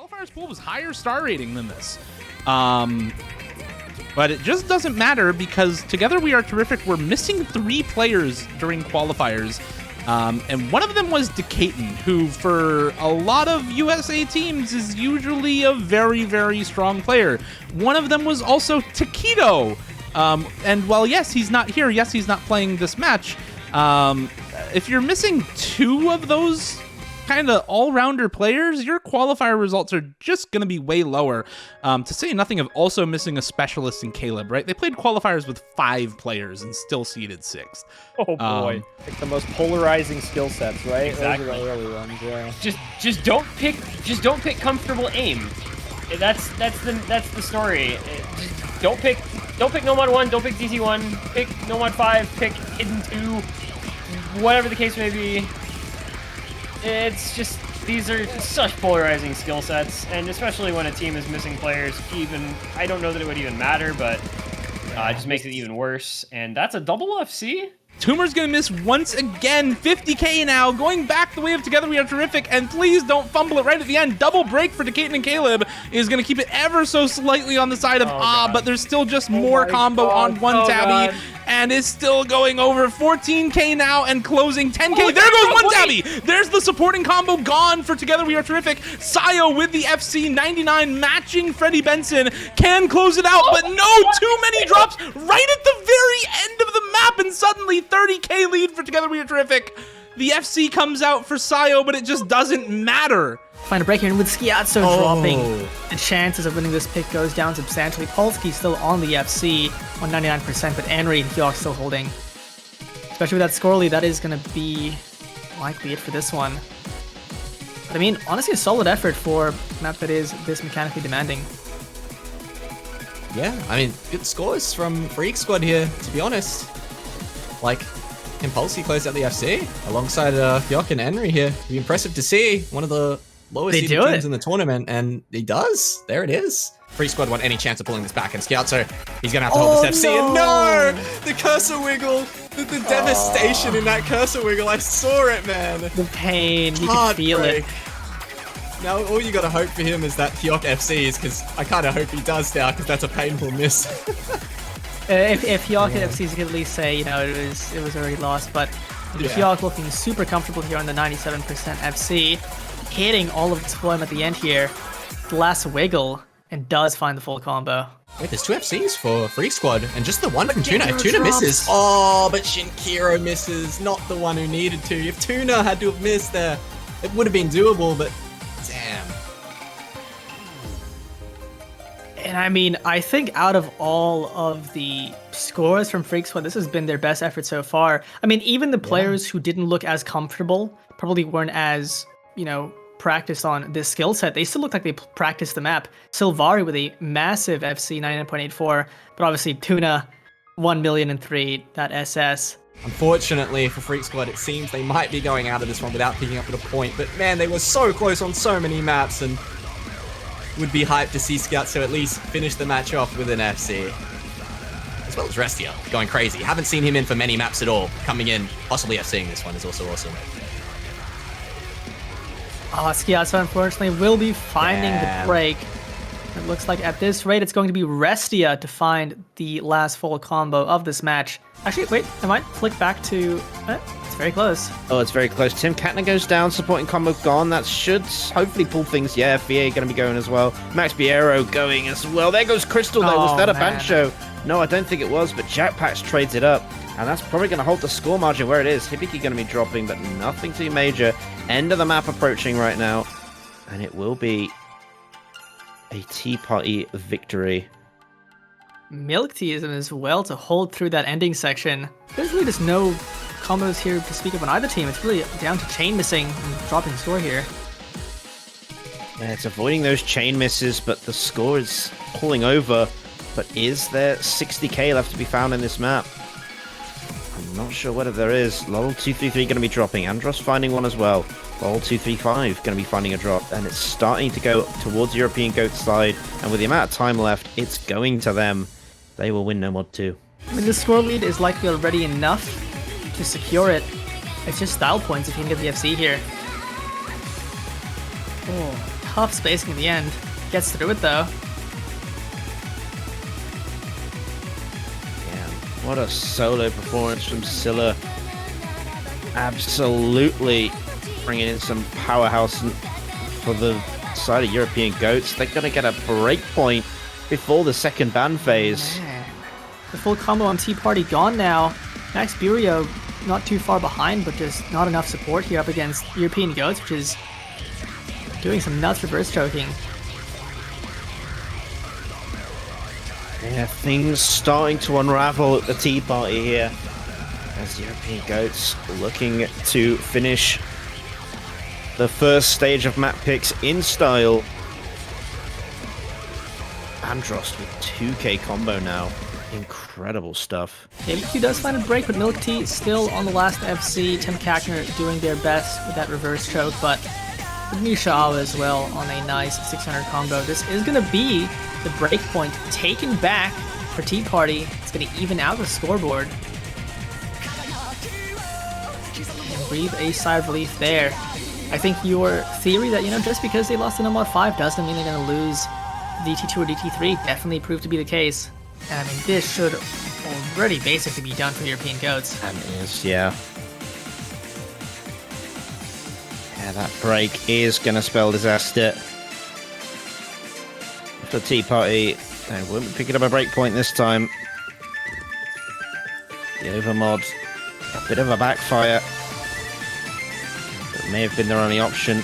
qualifiers pool was higher star rating than this. But it just doesn't matter because Together We Are Terrific were missing 3 players during qualifiers. And one of them was Decaton, who for a lot of USA teams is usually a very, very strong player. One of them was also Taquito. And while yes, he's not here, yes, he's not playing this match, if you're missing 2 of those kind of all-rounder players, your qualifier results are just going to be way lower. To say nothing of also missing a specialist in Caleb, right? They played qualifiers with 5 players and still seeded 6th. Oh boy, like the most polarizing skill sets, right? Exactly. Those are the early ones, yeah. Just don't pick comfortable aim. That's the story. Just don't pick Nomad 1, don't pick DT 1, pick Nomad 5, pick Hidden 2, whatever the case may be. It's just, these are such polarizing skill sets, and especially when a team is missing players, I don't know that it would even matter, but it just makes it even worse. And that's a double FC? Toomer's gonna miss once again. 50k now, going back the way of Together We Are Terrific, and please don't fumble it right at the end. Double break for Decaton and Caleb is gonna keep it ever so slightly on the side of but there's still just more combo on one tabby, and is still going over. 14k now and closing 10k. There goes one tabby. There's the supporting combo gone for Together We Are Terrific. Sayo with the FC 99 matching Freddie Benson can close it out, but no, too many drops right at the very end of the map, and suddenly 30k lead for Together We Are Terrific. The FC comes out for Sayo, but it just doesn't matter. Find a break here, and with Skiatso dropping, the chances of winning this pick goes down substantially. Polsky's still on the FC, 199%, but Henry and Hyok still holding. Especially with that score lead, that is going to be likely it for this one. But I mean, honestly, a solid effort for a map that is this mechanically demanding. Yeah, I mean, good scores from Freak Squad here, to be honest. Like, Impulsey closed out the FC alongside Hyok and Henry here. It'd be impressive to see one of the lowest seeded teams in the tournament, and he does. There it is. Free Squad want any chance of pulling this back, and Scout, so he's gonna have to hold this FC. And no! The cursor wiggle, the devastation in that cursor wiggle. I saw it, man. The pain, you can feel it. Now, all you gotta hope for him is that Hyok FCs, because I kind of hope he does now, because that's a painful miss. If Hyok FCs, you could at least say, you know, it was already lost, but Hyok looking super comfortable here on the 97% FC, hitting all of its deployment at the end here. The last wiggle, and does find the full combo. Wait, there's 2 FCs for Free Squad, and just the one from Tuna. If Tuna misses, but Shinkiro misses, not the one who needed to. If Tuna had to have missed there, it would have been doable, but damn. And I mean, I think out of all of the scores from Freak Squad, this has been their best effort so far. I mean, even the players who didn't look as comfortable, probably weren't as, you know, practiced on this skill set. They still looked like they practiced the map. Silvari with a massive FC 99.84, but obviously Tuna 1,000,003, that SS. Unfortunately for Freak Squad, it seems they might be going out of this one without picking up with a point, but man, they were so close on so many maps, and would be hyped to see Scoutso at least finish the match off with an FC. As well as Restia, going crazy. Haven't seen him in for many maps at all. Coming in, possibly FCing this one is also awesome. Skiatso unfortunately will be finding the break. It looks like at this rate, it's going to be Restia to find the last full combo of this match. Actually, wait, I might flick back to... it's very close. Oh, it's very close. Tim Katner goes down, supporting combo gone. That should hopefully pull things. Yeah, VA going to be going as well. Max Biero going as well. There goes Crystal, though. Was that a Bancho? No, I don't think it was, but Jackpatch trades it up. And that's probably going to hold the score margin where it is. Hibiki going to be dropping, but nothing too major. End of the map approaching right now. And it will be a Tea Party victory. Milk Tea is in as well to hold through that ending section. There's really just no combos here to speak of on either team. It's really down to chain missing and dropping score here. Yeah, it's avoiding those chain misses, but the score is pulling over. But is there 60k left to be found in this map? I'm not sure whether there is. Lol233 going to be dropping. Andros finding one as well. Lol235 going to be finding a drop. And it's starting to go towards European Goat side. And with the amount of time left, it's going to them. They will win no mod 2. I mean, the score lead is likely already enough to secure it. It's just style points if you can get the FC here. tough spacing in the end. Gets through it though. Yeah, what a solo performance from Scylla. Absolutely bringing in some powerhouse for the side of European Goats. They're going to get a break point before the second ban phase. Man. The full combo on Tea Party gone now. Max Burio not too far behind, but just not enough support here up against European Goats, which is doing some nuts reverse choking. Yeah, things starting to unravel at the Tea Party here, as European Goats looking to finish the first stage of map picks in style. Andros with 2k combo now. Incredible stuff. Q does find a break, but Milk Tea still on the last FC. Tim Kackner doing their best with that reverse choke, but with Misha Awa as well on a nice 600 combo. This is going to be the break point taken back for Tea Party. It's going to even out the scoreboard. And breathe a sigh of relief there. I think your theory that, just because they lost in Mod 5 doesn't mean they're going to lose DT2 or DT3 definitely proved to be the case. And I mean, this should already basically be done for European Goats. And it is, yeah. Yeah, that break is going to spell disaster. For Tea Party, they won't be picking up a break point this time. The overmod, a bit of a backfire. That may have been their only option.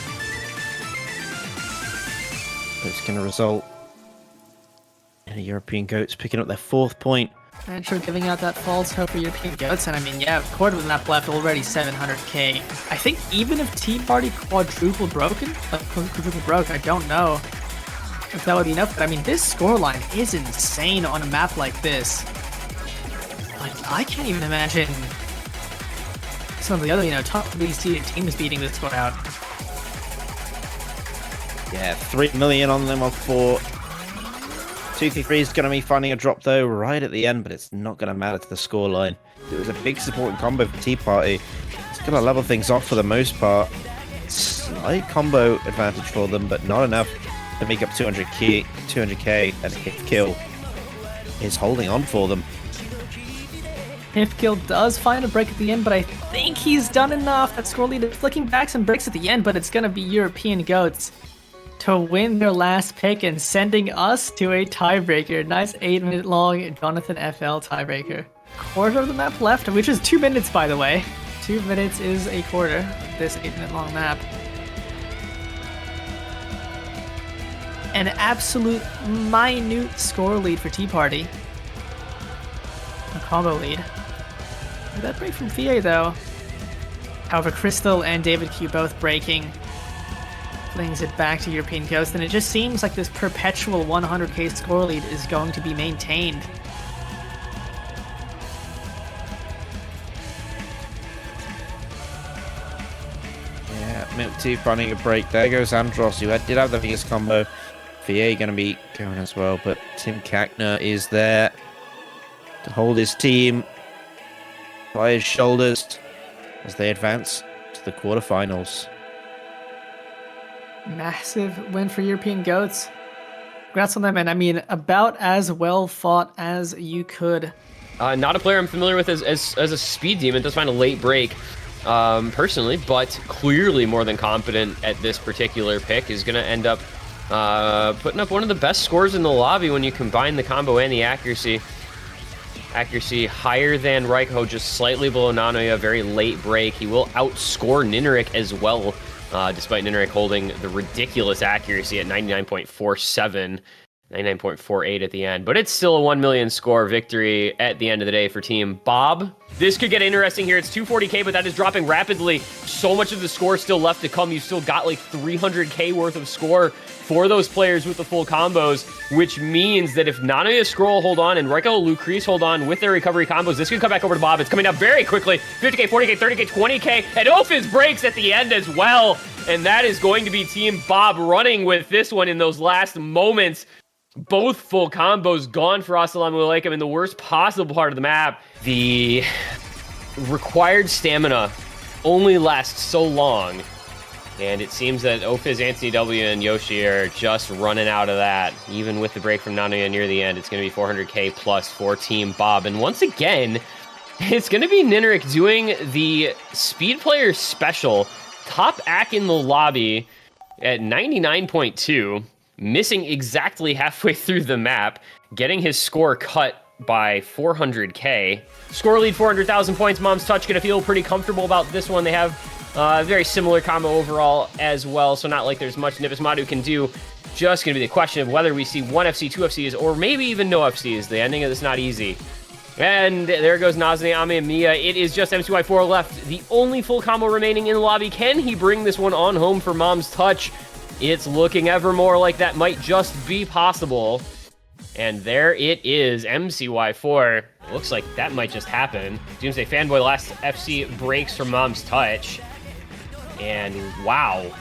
But it's going to result in the European Goats picking up their 4th point. And sure, giving out that false hope for European Goats. And I mean, yeah, quarter with map left, already 700k. I think even if Tea Party quadruple broke, I don't know if that would be enough. But I mean, this scoreline is insane on a map like this. Like, I can't even imagine some of the other, top league seeded teams beating this score out. Yeah, 3 million on them off 4. 233 is going to be finding a drop though right at the end, but it's not going to matter to the scoreline. It was a big supporting combo for Tea Party. It's going to level things off for the most part. Slight combo advantage for them, but not enough to make up 200k, and hit kill is holding on for them. Hifkill does find a break at the end, but I think he's done enough. That score lead is flicking back some breaks at the end, but it's going to be European Goats to win their last pick and sending us to a tiebreaker. Nice 8-minute long Jonathan FL tiebreaker. Quarter of the map left, which is 2 minutes, by the way. 2 minutes is a quarter of this 8-minute long map. An absolute minute score lead for Tea Party. A combo lead. That break from VA though. However, Crystal and David Q both breaking flings it back to European Ghost, and it just seems like this perpetual 100k score lead is going to be maintained. Yeah, Milk Tea finding a break. There goes Andros, who did have the biggest combo. VA going to be going as well, but Tim Kackner is there to hold his team by his shoulders as they advance to the quarterfinals. Massive win for European Goats. Congrats on them, and I mean, about as well fought as you could. Not a player I'm familiar with as a speed demon. Does find a late break, personally, but clearly more than competent at this particular pick. Is going to end up putting up one of the best scores in the lobby when you combine the combo and the accuracy. Accuracy higher than Raiko, just slightly below Nanoya. Very late break. He will outscore Nineric as well. Despite Nineric holding the ridiculous accuracy at 99.47, 99.48 at the end. But it's still a 1 million score victory at the end of the day for Team Bob. This could get interesting here. It's 240k, but that is dropping rapidly. So much of the score still left to come. You still got like 300k worth of score for those players with the full combos, which means that if Nanoya Scroll hold on and Reiko Lucrece hold on with their recovery combos, this could come back over to Bob. It's coming down very quickly. 50k, 40k, 30k, 20k, and Ophiz breaks at the end as well. And that is going to be Team Bob running with this one in those last moments. Both full combos gone for Assalamu Alaikum in the worst possible part of the map. The required stamina only lasts so long And it seems that Ophiz, Anthony W, and Yoshi are just running out of that. Even with the break from Nania near the end, it's going to be 400k plus for Team Bob. And once again, it's going to be Nineric doing the Speed Player Special. Top ack in the lobby at 99.2, missing exactly halfway through the map, getting his score cut by 400k. Score lead 400,000 points. Mom's Touch gonna feel pretty comfortable about this one. They have a very similar combo overall as well, so not like there's much Nimbus Madu can do. Just gonna be the question of whether we see 1 FC, 2 FCs, or maybe even no FCs. The ending of this not easy. And there goes Nazni, Ame, and Mia. It is just MCY4 left. The only full combo remaining in the lobby. Can he bring this one on home for Mom's Touch? It's looking ever more like that might just be possible. And there it is, MCY4. It looks like that might just happen. Doomsday Fanboy, last FC breaks from Mom's Touch. And wow.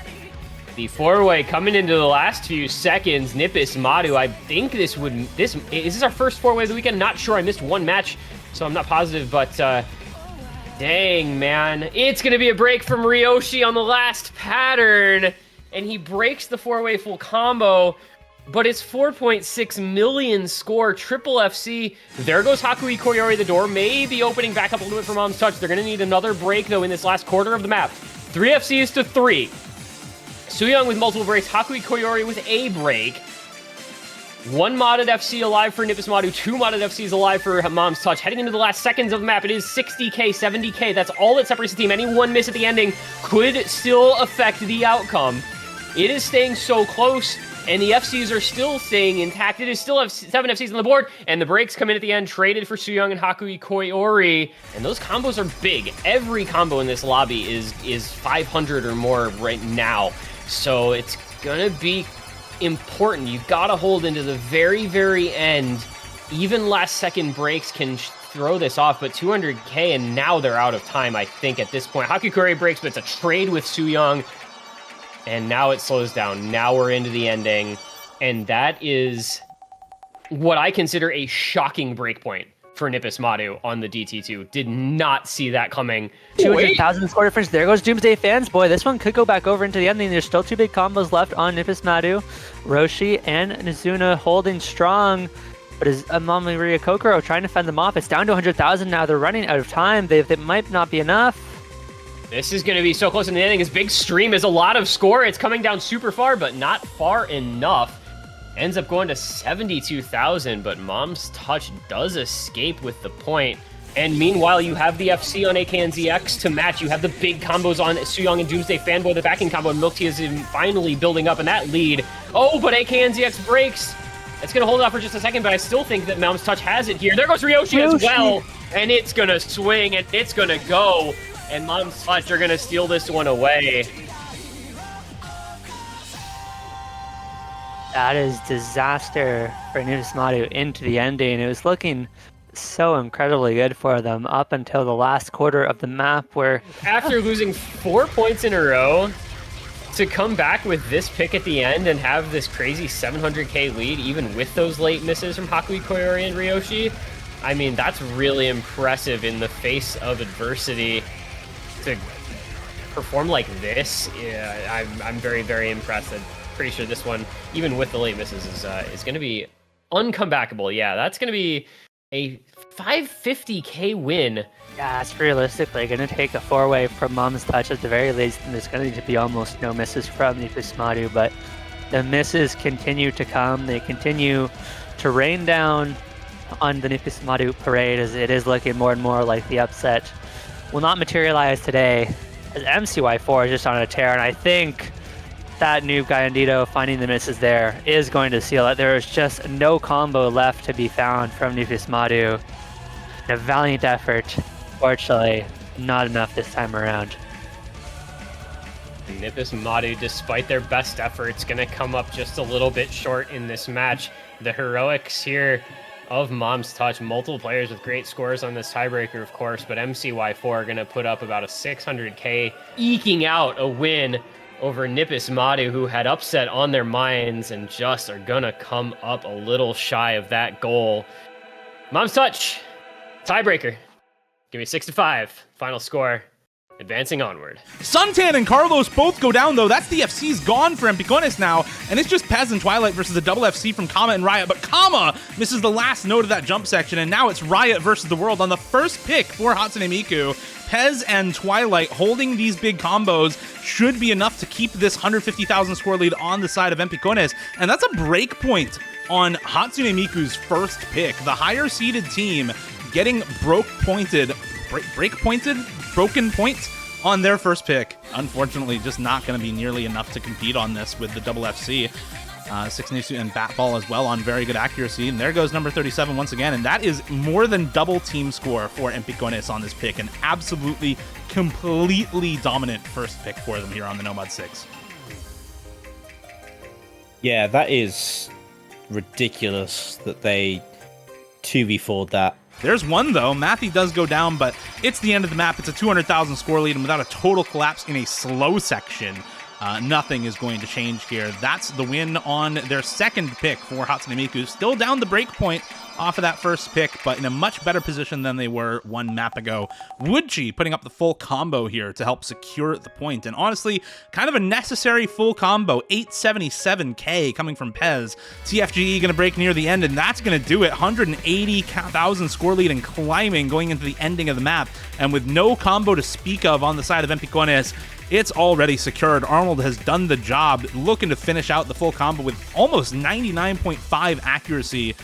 The four-way coming into the last few seconds. Nimbus Madu, I think is this our first four-way of the weekend? Not sure, I missed one match, so I'm not positive, but dang, man. It's gonna be a break from Ryoshi on the last pattern, and he breaks the four-way full combo, but it's 4.6 million score, triple FC. There goes Hakui Koyori, the door may be opening back up a little bit for Mom's Touch. They're gonna need another break, though, in this last quarter of the map. 3 FCs to 3. Sooyoung with multiple breaks, Hakui Koyori with a break. 1 modded FC alive for Nimbus Madu, 2 modded FCs alive for Mom's Touch. Heading into the last seconds of the map, it is 60k, 70k. That's all that separates the team. Any one miss at the ending could still affect the outcome. It is staying so close, and the FCs are still staying intact. It is still 7 FCs on the board, and the breaks come in at the end, traded for Sooyoung and Hakui Koyori. And those combos are big. Every combo in this lobby is 500 or more right now. So it's gonna be important. You've got to hold into the very, very end. Even last second breaks can throw this off, but 200k and now they're out of time, I think, at this point. Hakui Koyori breaks, but it's a trade with Sooyoung. And now it slows down. Now we're into the ending. And that is what I consider a shocking breakpoint for Nimbus Madu on the DT2. Did not see that coming. 200,000 score difference. There goes Doomsday Fans. Boy, this one could go back over into the ending. There's still 2 big combos left on Nimbus Madu. Roshi and Nizuna holding strong. But is Amami Ria Kokoro trying to fend them off? It's down to 100,000 now. They're running out of time. They might not be enough. This is going to be so close in the ending. His big stream is a lot of score. It's coming down super far, but not far enough. Ends up going to 72,000, but Mom's Touch does escape with the point. And meanwhile, you have the FC on AKNZX to match. You have the big combos on Sooyoung and Doomsday Fanboy, the backing combo, and Milk Tea is finally building up in that lead. Oh, but AKNZX breaks. It's going to hold it off for just a second, but I still think that Mom's Touch has it here. There goes Ryoshi as well, and it's going to swing, and it's going to go. And Mom's Touch are going to steal this one away. That is disaster for Nimbus Madu into the ending. It was looking so incredibly good for them up until the last quarter of the map where... After losing 4 points in a row, to come back with this pick at the end and have this crazy 700k lead, even with those late misses from Hakui Koyori and Ryoshi, I mean, that's really impressive in the face of adversity. To perform like this, yeah, I'm very, very impressed. I'm pretty sure this one, even with the late misses, is going to be uncomebackable. Yeah, that's going to be a 550k win. Yeah, it's realistically going to take a 4-way from Mom's Touch at the very least, and there's going to need to be almost no misses from Nimbus Madu, but the misses continue to come. They continue to rain down on the Nimbus Madu parade as it is looking more and more like the upset will not materialize today, as MCY4 is just on a tear, and I think that Noob Gandito finding the misses there is going to seal it. There is just no combo left to be found from Nimbus Madu. A valiant effort, fortunately, not enough this time around. Nimbus Madu, despite their best efforts, going to come up just a little bit short in this match. The heroics here of Mom's Touch, multiple players with great scores on this tiebreaker, of course, but MCY4 are going to put up about a 600k, eking out a win over Nimbus Madu, who had upset on their minds and just are going to come up a little shy of that goal. Mom's Touch, tiebreaker. Give me 6-5, final score. Advancing onward. Suntan and Carlos both go down, though. That's the FC's gone for Empicones now, and it's just Pez and Twilight versus the double FC from Kama and Riot, but Kama misses the last note of that jump section, and now it's Riot versus the world on the first pick for Hatsune Miku. Pez and Twilight holding these big combos should be enough to keep this 150,000 score lead on the side of Empicones, and that's a break point on Hatsune Miku's first pick. The higher seeded team getting broken points on their first pick. Unfortunately, just not going to be nearly enough to compete on this with the double FC. Six Nisu and Batball as well on very good accuracy. And there goes number 37 once again. And that is more than double team score for Empicones on this pick. An absolutely, completely dominant first pick for them here on the Nomad 6. Yeah, that is ridiculous that they 2v4'd that. There's one, though. Matthew does go down, but it's the end of the map. It's a 200,000 score lead, and without a total collapse in a slow section, nothing is going to change here. That's the win on their second pick for Hatsune Miku. Still down the break point off of that first pick, but in a much better position than they were one map ago. Woodchi putting up the full combo here to help secure the point, and honestly, kind of a necessary full combo. 877k coming from Pez. TFGE going to break near the end, and that's going to do it. 180,000 score lead and climbing going into the ending of the map, and with no combo to speak of on the side of Empicones, it's already secured. Arnold has done the job, looking to finish out the full combo with almost 99.5 accuracy.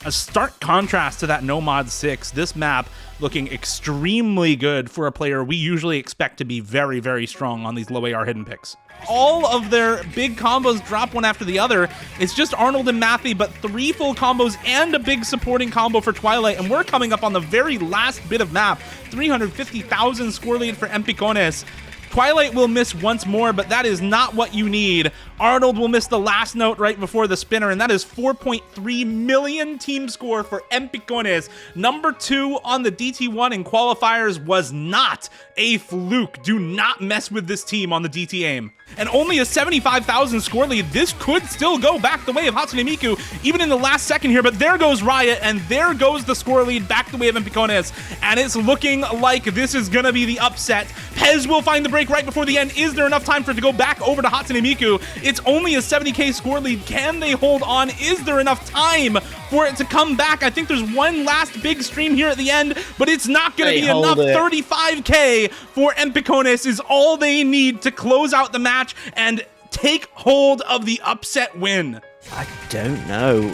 A stark contrast to that Nomad 6. This map looking extremely good for a player we usually expect to be very, very strong on these low AR hidden picks. All of their big combos drop one after the other. It's just Arnold and Matthew, but 3 full combos and a big supporting combo for Twilight, and we're coming up on the very last bit of map. 350,000 score lead for Empicones. Twilight will miss once more, but that is not what you need. Arnold will miss the last note right before the spinner, and that is 4.3 million team score for Empicones. Number 2 on the DT1 in qualifiers was not a fluke. Do not mess with this team on the DT aim. And only a 75,000 score lead. This could still go back the way of Hatsune Miku, even in the last second here, but there goes Riot, and there goes the score lead back the way of Empicones, and it's looking like this is gonna be the upset. Pez will find the break right before the end. Is there enough time for it to go back over to Hatsune Miku? It's only a 70k score lead. Can they hold on? Is there enough time for it to come back? I think there's one last big stream here at the end, but it's not going to be enough. 35k for Empicones is all they need to close out the match and take hold of the upset win. I don't know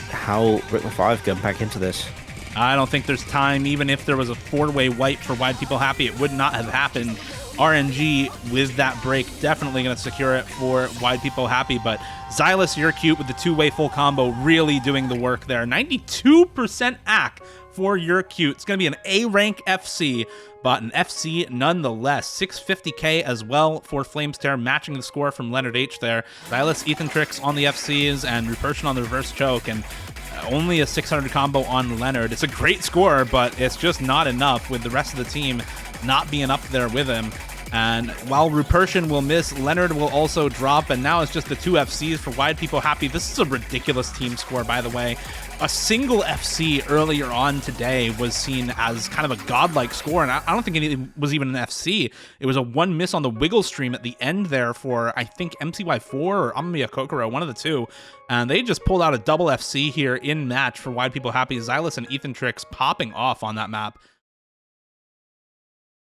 how Rick5 got back into this. I don't think there's time. Even if there was a 4-way wipe for Wide People Happy, it would not have happened. RNG with that break definitely going to secure it for Wide People Happy, but Xylus, you're cute with the 2-way full combo really doing the work there. 92% AC for You're Cute. It's going to be an A rank FC, but an FC nonetheless. 650k as well for Flamestear, matching the score from Leonard H there. Xylus, Ethan Tricks on the FCs, and Rupertion on the reverse choke, and only a 600 combo on Leonard. It's a great score, but it's just not enough with the rest of the team not being up there with him. And while Rupertion will miss, Leonard will also drop, and now it's just the 2 FCs for Wide People Happy. This is a ridiculous team score, by the way. A single FC earlier on today was seen as kind of a godlike score, and I don't think it was even an FC. It was a 1 miss on the Wiggle stream at the end there for, I think, MCY4 or Amamiya Kokoro, one of the two. And they just pulled out a double FC here in match for Wide People Happy. Xylus and Ethan Tricks popping off on that map.